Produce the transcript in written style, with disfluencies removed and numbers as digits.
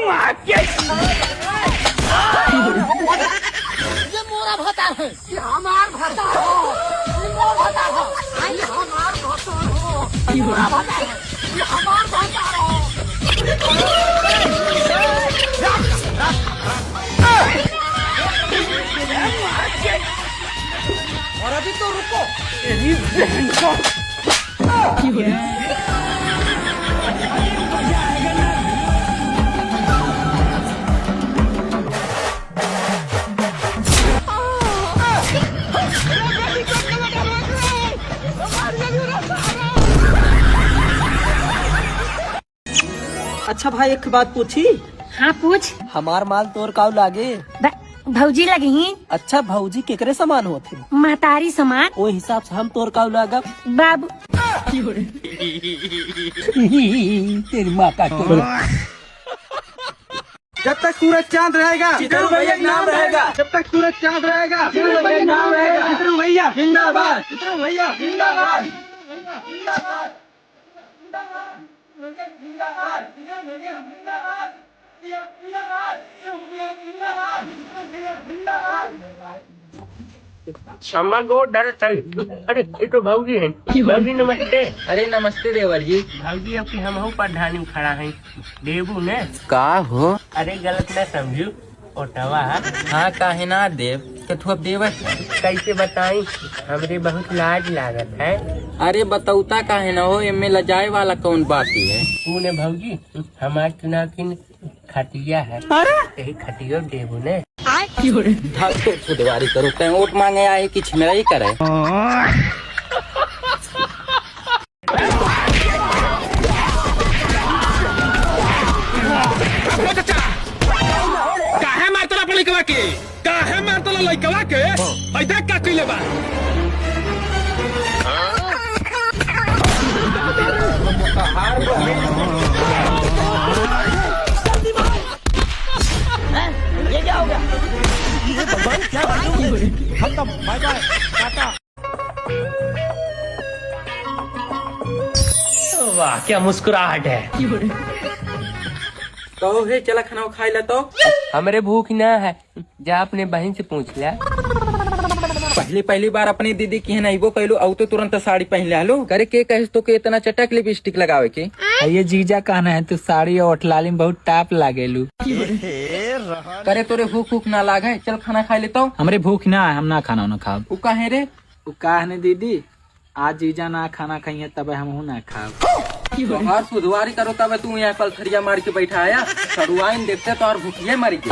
ये मोरा भाता है, ये हमार भाता हो, ये मोरा भाता हो, ये हमार भाता हो, ये मोरा भाता है, ये हमार भाता हो। और अभी तो रुको। अच्छा भाई एक बात पूछी। हाँ पूछ। हमार माल तोर काउ लागे। भौजी लगी ही। अच्छा भौजी केकरे समान होते? महतारी समान। वो हिसाब से हम तोर काउ लागा। बाबू तेरी माँ का जब तक सूरज चांद रहेगा चितरू भैया नाम रहेगा। जब तक सूरज चांद रहेगा चितरू भैया नाम रहेगा। चितरू भैया जिंदाबाद। चितरू भैया जिंदाबाद। क्षमा को डर चल। अरे ये तो भाऊजी है। भाऊजी नमस्ते। अरे नमस्ते देवर जी। भाऊजी आपकी हम हो प्रधानी में खड़ा है देवू ने। का हो? अरे गलत न समझू ओटवा। हाँ काहे ना देव के तू अब देवर कैसे बताई हमरे बहुत लाज लागत है। अरे बताऊता काहे ना हो, इनमें लजाए वाला कौन बात है? तूने भाऊजी हमारे चुनाव की खटिया है। यही खटियो देवू ने। खुदवारी करो तय वोट मांगे आए कि छिनराई करे। काहे मारतला अपन लइकवा के? काहे मारतला लइकवा के? ऐदा का कइले बा? ये क्या हो गया? खत्म। Bye bye tata. वाह क्या मुस्कुराहट है। कहो हे चला खाना खाई ला तो। हमरे भूख न है, जा अपने बहन से पूछ ले। पहली बार अपनी दीदी की है ना वो कहलू औ तो तुरंत साड़ी पहन ले हलो करे के कहे तो के इतना चटक लिपस्टिक लगावे के। ये जीजा कहना है तू साड़ी और ओठलाली में बहुत टाप लागेलू। करे तोरे भूख ना लागे, चल खाना खा लेता हूँ। हमरे भूख ना है, हम ना खाना ना खाब। उ काहे रे? उ कहने दीदी आज जीजा ना खाना खाइए तब हम ना खाब। और सुधवारी करो तब तू यहाँ कल थरिया मार के बैठा आया सरुआइन देखते तो और भूखिए मर के।